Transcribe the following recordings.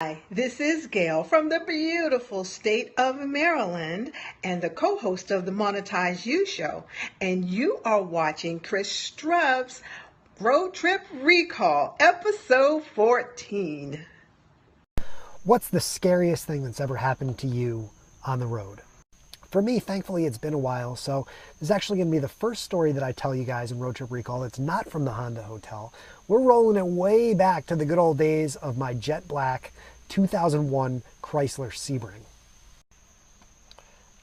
Hi, this is Gail from the beautiful state of Maryland and the co-host of the Monetize You Show. And you are watching Chris Strub's RoadTrip Recall, episode 14. What's the scariest thing that's ever happened to you on the road? For me, thankfully, it's been a while, so this is actually going to be the first story that I tell you guys in RoadTrip Recall. It's not from the Honda Hotel. We're rolling it way back to the good old days of my jet black 2001 Chrysler Sebring.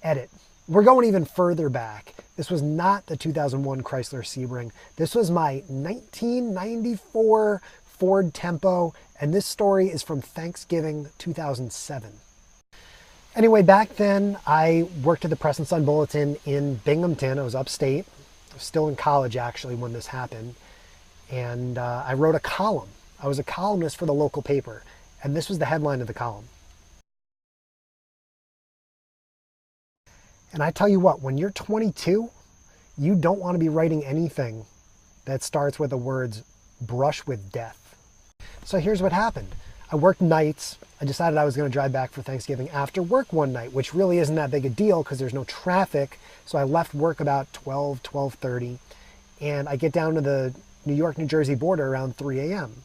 Edit. We're going even further back. This was not the 2001 Chrysler Sebring. This was my 1994 Ford Tempo, and this story is from Thanksgiving 2007. Anyway, back then I worked at the Press and Sun Bulletin in Binghamton. I was upstate. I was still in college actually when this happened. And I wrote a column. I was a columnist for the local paper. And this was the headline of the column. And I tell you what, when you're 22, you don't want to be writing anything that starts with the words brush with death. So here's what happened. I worked nights. I decided I was going to drive back for Thanksgiving after work one night, which really isn't that big a deal because there's no traffic. So I left work about 12:30, and I get down to the New York-New Jersey border around 3 a.m.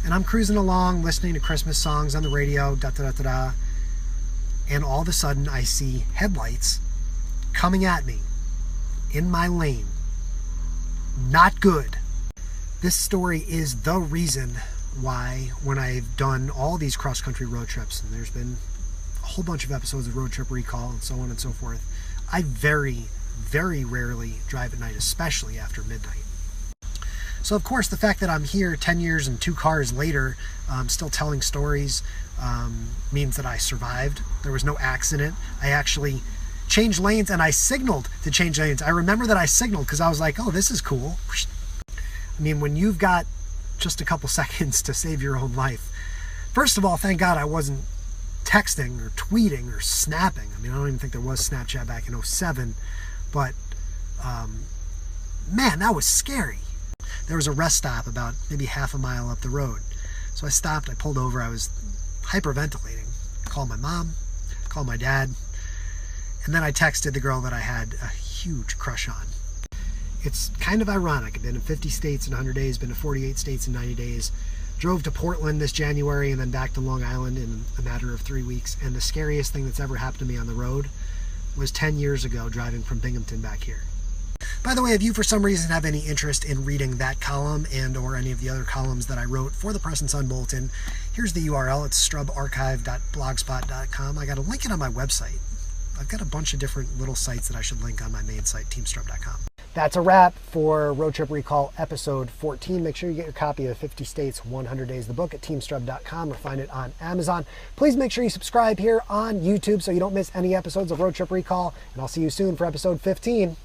And I'm cruising along, listening to Christmas songs on the radio, da-da-da-da-da, and all of a sudden I see headlights coming at me in my lane. Not good. This story is the reason why when I've done all these cross-country road trips, and there's been a whole bunch of episodes of RoadTrip Recall and so on and so forth, I very, very rarely drive at night, especially after midnight. So of course the fact that I'm here 10 years and 2 cars later, still telling stories, means that I survived. There was no accident. I actually changed lanes and I signaled to change lanes. I remember that I signaled because I was like, oh, this is cool. I mean, when you've got just a couple seconds to save your own life. First of all, thank God I wasn't texting or tweeting or snapping. I mean, I don't even think there was Snapchat back in 2007, but man, that was scary. There was a rest stop about maybe half a mile up the road. So I stopped, I pulled over, I was hyperventilating. I called my mom, called my dad, and then I texted the girl that I had a huge crush on. It's kind of ironic. I've been in 50 states in 100 days, been to 48 states in 90 days, drove to Portland this January and then back to Long Island in a matter of 3 weeks. And the scariest thing that's ever happened to me on the road was 10 years ago driving from Binghamton back here. By the way, if you for some reason have any interest in reading that column and or any of the other columns that I wrote for the Press and Sun Bulletin, here's the URL. It's strubarchive.blogspot.com. I got to link it on my website. I've got a bunch of different little sites that I should link on my main site, teamstrub.com. That's a wrap for RoadTrip Recall episode 14. Make sure you get your copy of 50 States, 100 Days, the book at teamstrub.com or find it on Amazon. Please make sure you subscribe here on YouTube so you don't miss any episodes of RoadTrip Recall, and I'll see you soon for episode 15.